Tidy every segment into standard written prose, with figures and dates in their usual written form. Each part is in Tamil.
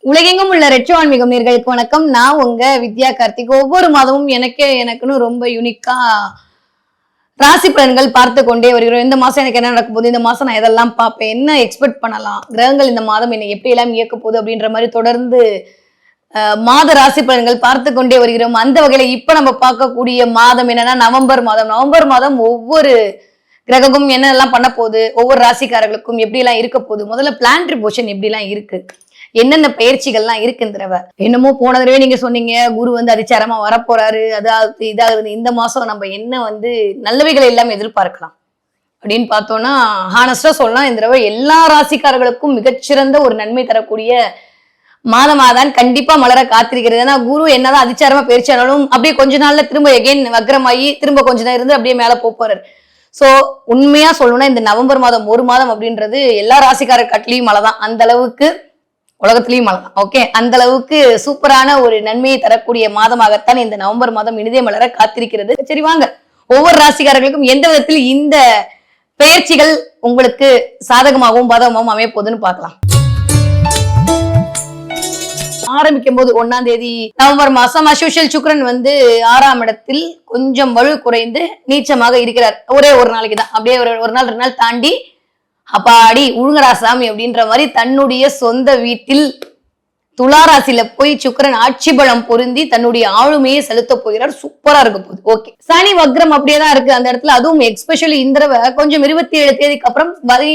உலகெங்கும் உள்ள ரெட்ரோ ஆன்மீகம் நேயர்களுக்கு வணக்கம். நான் உங்க வித்யா கார்த்திக். ஒவ்வொரு மாதமும் எனக்குன்னு ரொம்ப யூனிக்கா ராசி பலன்கள் பார்த்து கொண்டே வருகிறோம். இந்த மாசம் எனக்கு என்ன நடக்க போகுது, இந்த மாசம் நான் எதெல்லாம் பார்ப்பேன், என்ன எக்ஸ்பெக்ட் பண்ணலாம், கிரகங்கள் இந்த மாதம் என்னை எப்படி எல்லாம் இயக்க போகுது அப்படின்ற மாதிரி தொடர்ந்து மாத ராசி பலன்கள் பார்த்து கொண்டே வருகிறோம். அந்த வகையில இப்ப நம்ம பார்க்கக்கூடிய மாதம் என்னன்னா நவம்பர் மாதம். நவம்பர் மாதம் ஒவ்வொரு கிரகமும் என்னெல்லாம் பண்ண போகுது, ஒவ்வொரு ராசிக்காரர்களுக்கும் எப்படி எல்லாம் இருக்க போகுது, முதல்ல பிளானட்டரி பொசிஷன் எப்படி எல்லாம் இருக்கு, என்னென்ன பயிற்சிகள்லாம் இருக்குன்றவ. என்னமோ போன தடவை நீங்க சொன்னீங்க குரு அதிச்சாரமா வரப்போறாரு, அதாவது இதாவது இந்த மாசம் நம்ம என்ன நல்லவைகள் எல்லாம் எதிர்பார்க்கலாம் அப்படின்னு பார்த்தோம்னா, ஹானஸ்டா சொல்லலாம் இந்த தடவை எல்லா ராசிக்காரர்களுக்கும் மிகச்சிறந்த ஒரு நன்மை தரக்கூடிய மாதமாதான் கண்டிப்பா மலர காத்திருக்கிறது. ஏன்னா குரு என்னதான் அதிச்சாரமா பயிற்சியானாலும் அப்படியே கொஞ்ச நாள்ல திரும்ப எகைன் வக்ரமாயி திரும்ப கொஞ்ச நேரம் இருந்து அப்படியே மேல போறாரு. சோ உண்மையா சொல்லணும்னா இந்த நவம்பர் மாதம் ஒரு மாதம் அப்படின்றது எல்லா ராசிக்கார கட்லியும் மழை தான், அந்த அளவுக்கு உலகத்திலையும் மழை. ஓகே, அந்த அளவுக்கு சூப்பரான ஒரு நன்மையை தரக்கூடிய மாதமாகத்தான் இந்த நவம்பர் மாதம் இனிதே மலர காத்திருக்கிறது. சரி வாங்க, ஒவ்வொரு ராசிக்காரர்களுக்கும் எந்த விதத்தில் இந்த பெயர்ச்சிகள் உங்களுக்கு சாதகமாகவும் பாதகமாகவும் அமைய போகுதுன்னு பார்க்கலாம். ஆரம்பிக்கும் போது 1ஆம் தேதி நவம்பர் மாசம் அசோஷியல் சுக்ரன் 6ஆம் இடத்தில் கொஞ்சம் வலு குறைந்து நீச்சமாக இருக்கிறார். ஒரே ஒரு நாளைக்கு தான், அப்படியே ஒரு நாள் 2 நாள் தாண்டி அப்பாடி உழுங்கரா சாமி அப்படின்ற மாதிரி தன்னுடைய சொந்த வீட்டில் துளாராசியில போய் சுக்கிரன் ஆட்சி பலம் பொருந்தி தன்னுடைய ஆளுமையை செலுத்த போகிறார். சூப்பரா இருக்க போகுது. ஓகே, சனி வக்ரம் அப்படியேதான் இருக்கு அந்த இடத்துல. அதுவும் எஸ்பெஷலி இந்த கொஞ்சம் 27 தேதிக்கு அப்புறம்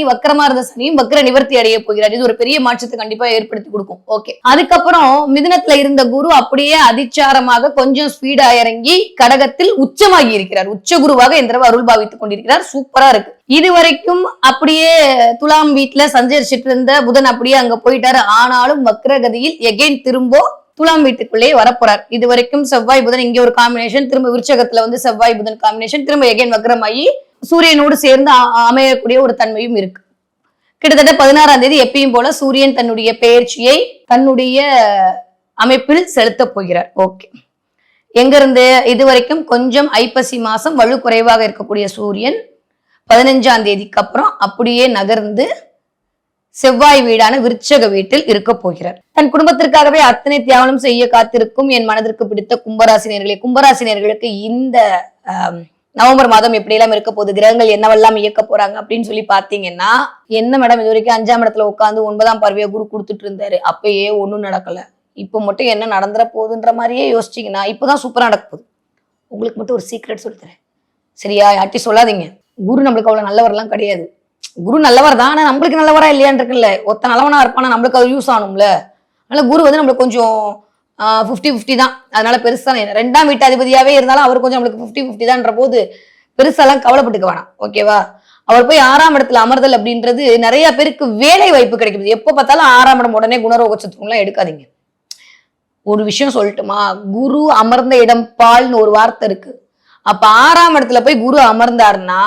வக்ரமா இருந்த சனியும் வக்ர நிவர்த்தி அடைய போகிறார். இது ஒரு பெரிய மாற்றத்தை கண்டிப்பா ஏற்படுத்தி கொடுக்கும். ஓகே, அதுக்கப்புறம் மிதுனத்துல இருந்த குரு அப்படியே அதிச்சாரமாக கொஞ்சம் ஸ்பீடா இறங்கி கடகத்தில் உச்சமாகி இருக்கிறார். உச்ச குருவாக இந்த அருள் பாவித்துக் கொண்டிருக்கிறார். சூப்பரா இருக்கு. இது வரைக்கும் அப்படியே துலாம் வீட்டுல சஞ்சரிச்சிட்டு இருந்த புதன் அப்படியே அங்க போயிட்டாரு. ஆனாலும் வக்ரகதியில் எகைன் திரும்ப துலாம் வீட்டுக்குள்ளே வரப்போறார். இது வரைக்கும் செவ்வாய் புதன் இங்க ஒரு காம்பினேஷன், திரும்ப விருச்சகத்துல செவ்வாய் புதன் காம்பினேஷன், திரும்ப எகைன் வக்ரமாயி சூரியனோடு சேர்ந்து அமையக்கூடிய ஒரு தன்மையும் இருக்கு. கிட்டத்தட்ட 16ஆம் தேதி எப்பயும் போல சூரியன் தன்னுடைய பெயர்ச்சியை தன்னுடைய அமைப்பில் செலுத்த போகிறார். ஓகே, எங்க இருந்து இது வரைக்கும் கொஞ்சம் ஐப்பசி மாசம் வலு குறைவாக இருக்கக்கூடிய சூரியன் 15ஆம் தேதிக்கு அப்புறம் அப்படியே நகர்ந்து செவ்வாய் வீடான விருச்சக வீட்டில் இருக்க போகிறார். தன் குடும்பத்திற்காகவே அத்தனை தியாகம் செய்ய காத்திருக்கும் என் மனதிற்கு பிடித்த கும்பராசினியர்களே, கும்பராசினியர்களுக்கு இந்த நவம்பர் மாதம் எப்படி எல்லாம் இருக்க போகுது, கிரகங்கள் என்னவெல்லாம் இயக்க போறாங்க அப்படின்னு சொல்லி பாத்தீங்கன்னா, என்ன மேடம் இது வரைக்கும் 5ஆம் இடத்துல உட்காந்து 9ஆம் பார்வையை குரு கொடுத்துட்டு இருந்தாரு, அப்பயே ஒண்ணும் நடக்கல, இப்ப மட்டும் என்ன நடந்துற போகுதுன்ற மாதிரியே யோசிச்சீங்கன்னா இப்பதான் சூப்பரா நடக்க போகுது. உங்களுக்கு மட்டும் ஒரு சீக்ரெட் சொல்லித்தரேன், சரியா? யார்ட்டி சொல்லாதீங்க. குரு நம்மளுக்கு அவ்வளவு நல்லவரெல்லாம் கிடையாது. குரு நல்லவர் தான், ஆனா நம்மளுக்கு நல்லவரா இல்லையான்னு இருக்குல்ல. ஒத்த நல்லவனா இருப்பானா நம்மளுக்கு அது யூஸ் ஆகணும்ல. அதனால குரு நம்மளுக்கு கொஞ்சம் 50-50 தான். அதனால பெருசா 2ஆம் வீட்டாதிபதியாவே இருந்தாலும் அவர் கொஞ்சம் நம்மளுக்கு 50-50 தான்ன்ற போது பெருசாலாம் கவலைப்பட்டுக்க வேணாம். ஓகேவா? அவர் போய் 6ஆம் இடத்துல அமர்தல் அப்படின்றது நிறைய பேருக்கு வேலை வாய்ப்பு கிடைக்குது. எப்ப பார்த்தாலும் 6ஆம் இடம் உடனே குணரோகச்சத்துக்குலாம் எடுக்காதீங்க. ஒரு விஷயம் சொல்லட்டுமா, குரு அமர்ந்த இடம் பால்னு ஒரு வார்த்தை இருக்கு. அப்ப 6ஆம் இடத்துல போய் குரு அமர்ந்தாருன்னா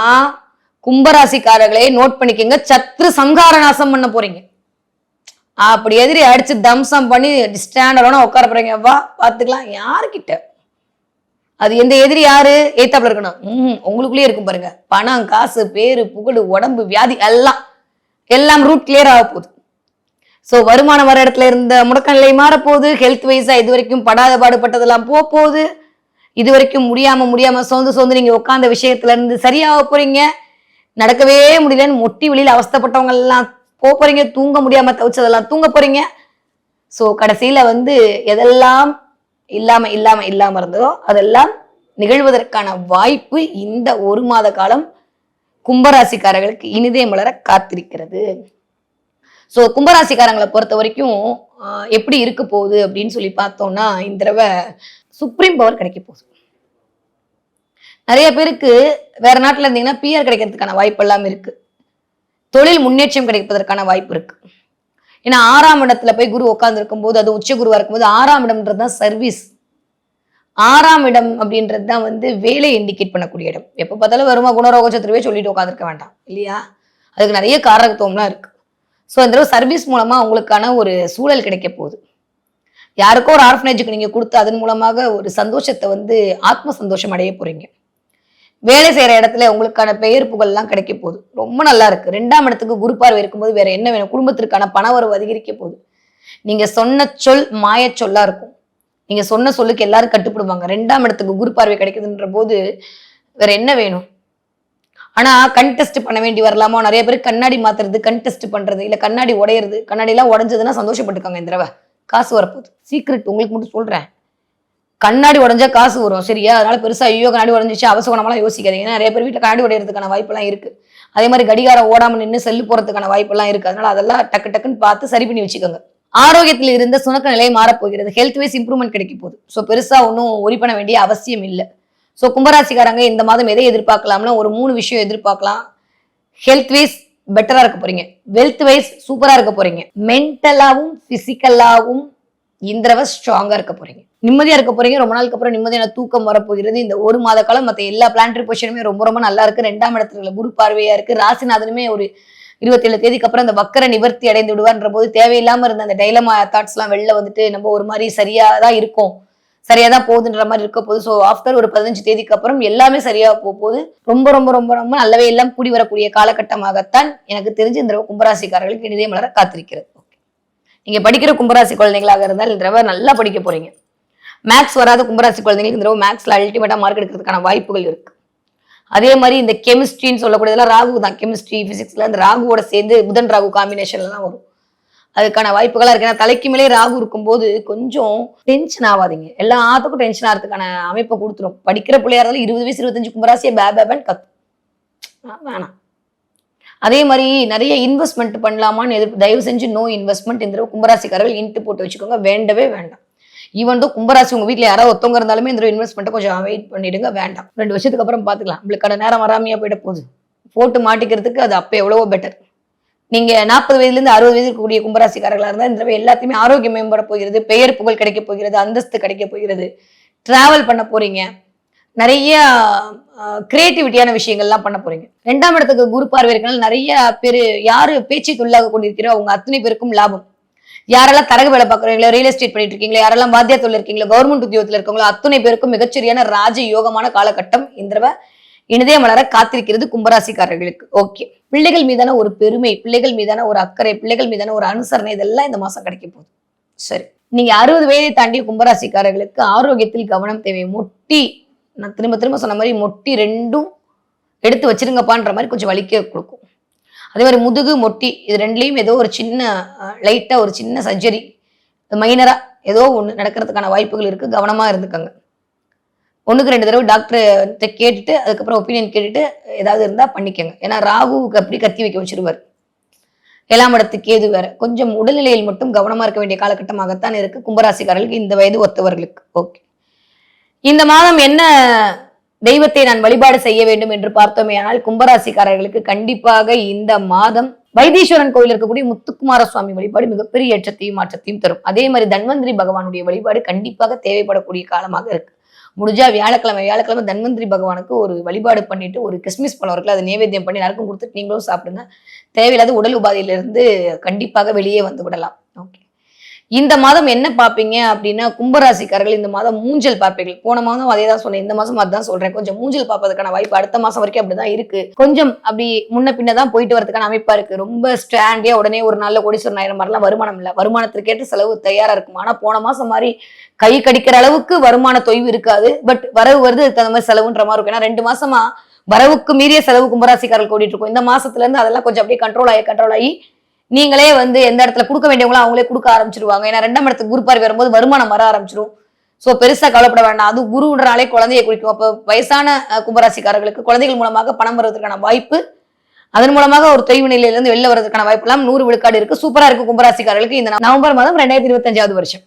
கும்பராசிக்காரர்களே நோட் பண்ணிக்கங்க, சத்ரு சம்ஹார நாசம் பண்ண போறீங்க. அப்படி எதிரி அடிச்சு தம்சம் பண்ணி ஸ்டாண்டர்டோட உட்கார போறீங்க. வா பாத்துக்கலாம். யாருக்கிட்ட அது எந்த எதிரி யாரு ஏத்தாப்புல இருக்கணும், உங்களுக்குள்ளேயே இருக்கும் பாருங்க. பணம், காசு, பேரு, புகழ், உடம்பு, வியாதி எல்லாம் ரூட் கிளியர் ஆக போகுது. சோ வருமானம் வர இடத்துல இருந்த முடக்க நிலை மாற போகுது. ஹெல்த் வைஸா இது வரைக்கும் படாத பாடுபட்டதெல்லாம் போகுது. இது வரைக்கும் முடியாம சோர்ந்து நீங்க உட்கார்ந்த விஷயத்துல இருந்து சரியாக போறீங்க. நடக்கவே முடியலன்னு மொட்டி வெளியில அவஸ்தப்பட்டவங்க எல்லாம் போறீங்க. தூங்க முடியாம தவிச்சதெல்லாம் தூங்க போறீங்க. சோ கடைசியில எதெல்லாம் இல்லாம இருந்ததோ அதெல்லாம் நிகழ்வதற்கான வாய்ப்பு இந்த ஒரு மாத காலம் கும்பராசிக்காரர்களுக்கு இனிதே மலர காத்திருக்கிறது. சோ கும்பராசிக்காரங்களை பொறுத்த வரைக்கும் எப்படி இருக்க போகுது அப்படின்னு சொல்லி பார்த்தோம்னா, இந்த தடவை சுப்ரீம் பவர் கிடைக்க போகுது. நிறைய பேருக்கு வேற நாட்டுல இருந்தீங்கன்னா பிஆர் கிடைக்கிறதுக்கான வாய்ப்பு எல்லாம் இருக்கு. தொழில் முன்னேற்றம் கிடைப்பதற்கான வாய்ப்பு இருக்கு. ஏன்னா 6ஆம் இடத்துல போய் குரு உட்கார்ந்து இருக்கும் போது, அது உச்ச குருவா இருக்கும்போது 6ஆம் இடம்ன்றதுதான் சர்வீஸ். 6ஆம் இடம் அப்படின்றதுதான் வேலையை இண்டிகேட் பண்ணக்கூடிய இடம். எப்ப பார்த்தாலும் வருமா குணரோகச்சத்திரவே சொல்லிட்டு உட்காந்துருக்க வேண்டாம் இல்லையா? அதுக்கு நிறைய காரகத்துவம்லாம் இருக்கு. ஸோ இந்த சர்வீஸ் மூலமா உங்களுக்கான ஒரு சூழல் கிடைக்க போகுது. யாருக்கோ ஒரு ஆர்ஃபனேஜுக்கு நீங்க கொடுத்து அதன் மூலமாக ஒரு சந்தோஷத்தை ஆத்ம சந்தோஷம் அடைய போறீங்க. வேலை செய்யற இடத்துல உங்களுக்கான பெயர் புகழ்லாம் கிடைக்க போகுது. ரொம்ப நல்லா இருக்கு. 2ஆம் இடத்துக்கு குரு பார்வை இருக்கும்போது வேற என்ன வேணும்? குடும்பத்திற்கான பண வரவு அதிகரிக்க போகுது. நீங்க சொன்ன சொல் மாய சொல்லா இருக்கும். நீங்க சொன்ன சொல்லுக்கு எல்லாரும் கட்டுப்படுவாங்க. 2ஆம் இடத்துக்கு குரு பார்வை கிடைக்குதுன்ற போது வேற என்ன வேணும்? ஆனா கண் டெஸ்ட் பண்ண வேண்டி வரலாமா? நிறைய பேர் கண்ணாடி மாத்துறது, கண் டெஸ்ட் பண்றது, இல்ல கண்ணாடி உடையிறது. கண்ணாடி எல்லாம் உடைஞ்சதுன்னா சந்தோஷப்பட்டுக்காங்க இந்த தடவை. காசு வரப்போகுது. சீக்ரெட் உங்களுக்கு மட்டும் சொல்றேன். கண்ணாடி உடைஞ்சா காசு வரும் சரியா? அதனால பெருசா ஐயோ கண்ணாடி உடைஞ்சிச்சு அவசகுணமெல்லாம் யோசிக்காதீங்க. நிறைய பேர் வீட்டுல கண்ணாடி உடையறதுக்கான வாய்ப்பெல்லாம் இருக்கு. அதே மாதிரி கடிகாரம் ஓடாம நின்று செல்லு போறதுக்கான வாய்ப்பெல்லாம் இருக்கு. அதனால அதெல்லாம் டக்கு டக்குன்னு பார்த்து சரி பண்ணி வச்சுக்கோங்க. ஆரோக்கியத்தில் இருந்த சுணக்க நிலை மாறப்போகிறது. ஹெல்த் வைஸ் இம்ப்ரூவ்மெண்ட் கிடைக்க போகுது. ஸோ பெருசா ஒன்றும் ஒரி பண்ண வேண்டிய அவசியம் இல்லை. ஸோ கும்பராசிக்காரங்க இந்த மாதம் எதை எதிர்பார்க்கலாம்னா ஒரு 3 விஷயம் எதிர்பார்க்கலாம். ஹெல்த் வைஸ் பெட்டரா இருக்க போறீங்க. வெல்த் வைஸ் சூப்பரா இருக்க போறீங்க. மென்டலாவும் பிசிக்கலாவும் இந்த தடவை ஸ்ட்ராங்கா இருக்க போறீங்க. நிம்மதியா இருக்க போறீங்க. ரொம்ப நாளுக்கு அப்புறம் நிம்மதியான தூக்கம் வரப்போகிறது. இந்த 1 மாத காலம் மற்ற எல்லா பிளானட்டரி பொசிஷனுமே ரொம்ப ரொம்ப நல்லா இருக்கு. 2ஆம் இடத்துல குரு பார்வையா இருக்கு. ராசிநாதனுமே ஒரு 27 தேதிக்கு அப்புறம் அந்த வக்கர நிவர்த்தி அடைந்து விடுவார்ன்ற போது தேவையில்லாம இருந்த அந்த டைலமா தாட்ஸ் எல்லாம் வெளில வந்துட்டு நம்ம ஒரு மாதிரி சரியா தான் இருக்கும், சரியா தான் போகுதுன்ற மாதிரி இருக்க போகுது. ஸோ ஆஃப்டர் ஒரு 15 தேதிக்கு அப்புறம் எல்லாமே சரியா போகுது. ரொம்ப ரொம்ப ரொம்ப ரொம்ப நல்லவே எல்லாம் கூடி வரக்கூடிய காலகட்டமாகத்தான் எனக்கு தெரிஞ்சு இந்த கும்பராசிக்காரர்களுக்கு இனிதே மலர காத்திருக்கிறது. நீங்க படிக்கிற கும்பராசி குழந்தைங்களாக இருந்தால் இந்த தடவை நல்லா படிக்க போறீங்க. மேக்ஸ் வராத கும்பராசி குழந்தைங்களுக்கு இந்த தடவை மேக்ஸ்ல அல்டிமேட்டா மார்க் எடுக்கிறதுக்கான வாய்ப்புகள் இருக்கு. அதே மாதிரி இந்த கெமிஸ்ட்ரின்னு சொல்லக்கூடியதெல்லாம் ராகு தான். கெமிஸ்ட்ரி பிசிக்ஸ்ல அந்த ராகுவோட சேர்ந்து புதன் ராகு காம்பினேஷன்லாம் வரும். அதுக்கான வாய்ப்புகளா இருக்கு. ஏன்னா தலைக்கு மேலே ராகு இருக்கும்போது கொஞ்சம் டென்ஷன் ஆகாதீங்க. எல்லா ஆத்துக்கும் டென்ஷன் ஆகிறதுக்கான அமைப்பை கொடுத்துரும். படிக்கிற பிள்ளையா இருந்தாலும் 20 வயசு 25 கும்பராசியை பேபேன்னு கத்தும். வேணாம். அதே மாதிரி நிறைய இன்வெஸ்ட்மெண்ட் பண்ணலாமான்னு தயவு செஞ்சு நோ இன்வெஸ்ட்மெண்ட். இந்த கும்பராசிக்காரர்கள் இன்ட்டு போட்டு வச்சுக்கோங்க. வேண்டவே வேண்டாம். ஈவன் தோ கும்பராசி உங்க வீட்டுல யாராவது ஒருத்தவங்க இருந்தாலுமே இந்த இன்வெஸ்ட்மெண்ட்டை கொஞ்சம் அவாய்ட் பண்ணிடுங்க. வேண்டாம். 2 வருஷத்துக்கு அப்புறம் பாத்துக்கலாம். நம்மளுக்கான நேரம் வராமையா போயிட போகுது. போட்டு மாட்டிக்கிறதுக்கு அது அப்ப எவ்வளவோ பெட்டர். நீங்க 40 வயதுல இருந்து 60 வயது இருக்கக்கூடிய கும்பராசிக்காரர்களா இருந்தா இந்த எல்லாத்தையுமே ஆரோக்கியம் மேம்பட போகிறது. பெயர் புகழ் கிடைக்க போகிறது. அந்தஸ்து கிடைக்க போகிறது. டிராவல் பண்ண போறீங்க. நிறைய கிரியேட்டிவிட்டியான விஷயங்கள்லாம் பண்ண போறீங்க. 2ஆம் இடத்துக்கு குரு பார்வை இருக்கனால நிறைய பேர் யாரு பேச்சு தொழிலாக கொண்டிருக்கிறோ அவங்க அத்தனை பேருக்கும் லாபம். யாரெல்லாம் தரகு வேலை பார்க்குறீங்களோ, ரியல் எஸ்டேட் பண்ணிட்டு இருக்கீங்களோ, யாரெல்லாம் வாத்தியா தொழில் இருக்கீங்களோ, கவர்மெண்ட் உத்தியோகத்தில் இருக்கவங்களோ அத்தனை பேருக்கும் மிகச்சரியான ராஜ யோகமான காலகட்டம் இந்த தடவை இனிதே மலர காத்திருக்கிறது கும்பராசிக்காரர்களுக்கு. ஓகே, பிள்ளைகள் மீதான ஒரு பெருமை, பிள்ளைகள் மீதான ஒரு அக்கறை, பிள்ளைகள் மீதான ஒரு அனுசரணை இதெல்லாம் இந்த மாசம் கிடைக்க போகுது. சரி, நீங்க 60 வயதை தாண்டிய கும்பராசிக்காரர்களுக்கு ஆரோக்கியத்தில் கவனம் தேவை. மொட்டி, நான் திரும்ப திரும்ப சொன்ன மாதிரி மொட்டி 2ம் எடுத்து வச்சிருங்கப்பான்ற மாதிரி கொஞ்சம் வலிக்க கொடுக்கும். அதே மாதிரி முதுகு மொட்டி இது 2லயும் ஏதோ ஒரு சின்ன லைட்டா ஒரு சின்ன சர்ஜரி மைனரா ஏதோ ஒண்ணு நடக்கிறதுக்கான வாய்ப்புகள் இருக்கு. கவனமா இருந்துக்கங்க. 1க்கு 2 தடவை டாக்டர் கேட்டுட்டு அதுக்கப்புறம் ஒப்பீனியன் கேட்டுட்டு ஏதாவது இருந்தா பண்ணிக்கங்க. ஏன்னா ராகுவுக்கு அப்படி கத்தி வைக்க வச்சிருவார். 7ஆம் இடத்துக்கு கேது வேற. கொஞ்சம் உடல்நிலையில் மட்டும் கவனமா இருக்க வேண்டிய காலகட்டமாகத்தான் இருக்கு கும்பராசிக்காரர்களுக்கு, இந்த வயது ஒத்தவர்களுக்கு. ஓகே, இந்த மாதம் என்ன தெய்வத்தை நான் வழிபாடு செய்ய வேண்டும் என்று பார்த்தோமே ஆனால் கும்பராசிக்காரர்களுக்கு கண்டிப்பாக இந்த மாதம் வைத்தீஸ்வரன் கோயில் இருக்கக்கூடிய முத்துக்குமார சுவாமி வழிபாடு மிகப்பெரிய ஏற்றத்தையும் மாற்றத்தையும் தரும். அதே மாதிரி தன்வந்திரி பகவானுடைய வழிபாடு கண்டிப்பாக தேவைப்படக்கூடிய காலமாக இருக்கு. முடிஞ்சா வியாழக்கிழமை தன்வந்திரி பகவானுக்கு ஒரு வழிபாடு பண்ணிட்டு ஒரு கிறிஸ்மஸ் பழம் இருக்குல்ல, அதை நைவேத்தியம் பண்ணி எல்லாருக்கும் கொடுத்துட்டு நீங்களும் சாப்பிடுங்க. தேவையில்லாத உடல் உபாதையிலிருந்து கண்டிப்பாக வெளியே வந்து விடலாம். ஓகே, இந்த மாதம் என்ன பார்ப்பீங்க அப்படின்னா கும்பராசிக்காரர்கள் இந்த மாதம் மூஞ்சல் பார்ப்பீர்கள். போன மாதம் அதே தான் சொன்னேன், இந்த மாதம் அதுதான் சொல்றேன். கொஞ்சம் மூஞ்சல் பார்ப்பதற்கான வாய்ப்பு அடுத்த மாசம் வரைக்கும் அப்படிதான் இருக்கு. கொஞ்சம் அப்படி முன்ன பின்னதான் போயிட்டு வரதுக்கான அமைப்பா இருக்கு. ரொம்ப ஸ்டாண்டியா உடனே ஒரு நாள்ல கோடீஸ்வரன் ஆயிரம் மாதிரிலாம் வருமானம் இல்லை. வருமானத்திற்கேற்ற செலவு தயாரா இருக்கும். ஆனா போன மாசம் மாதிரி கை கடிக்கிற அளவுக்கு வருமான தொய்வு இருக்காது. பட் வரவு வருது, அதுக்கு தகுந்த மாதிரி செலவுன்ற மாதிரி இருக்கும். ஏன்னா 2 மாசமா வரவுக்கு மீறிய செலவு கும்பராசிக்காரர்கள் கூட்டிட்டு இருக்கும். இந்த மாசத்துல இருந்து அதெல்லாம் கொஞ்சம் அப்படியே கண்ட்ரோல் ஆகி நீங்களே வந்து எந்த இடத்துல கொடுக்க வேண்டியவங்களோ அவங்களே கொடுக்க ஆரம்பிச்சிருவாங்க. ஏன்னா 2ஆம் இடத்துக்கு குரு பார்வை வரும்போது வருமானம் வர ஆரம்பிச்சிடும். சோ பெருசா கவலைப்பட வேண்டாம். அது குருன்றனாலே குழந்தையை குறிக்கும். அப்ப வயசான கும்பராசிக்காரர்களுக்கு குழந்தைகள் மூலமாக பணம் வருவதற்கான வாய்ப்பு, அதன் மூலமாக ஒரு தொய்வு நிலையிலிருந்து வெளில வருவதற்கான வாய்ப்பு எல்லாம் 100 விழுக்காடு இருக்கு. சூப்பரா இருக்கு கும்பராசிக்காரர்களுக்கு இந்த நவம்பர் மாதம் 2025 வருஷம்.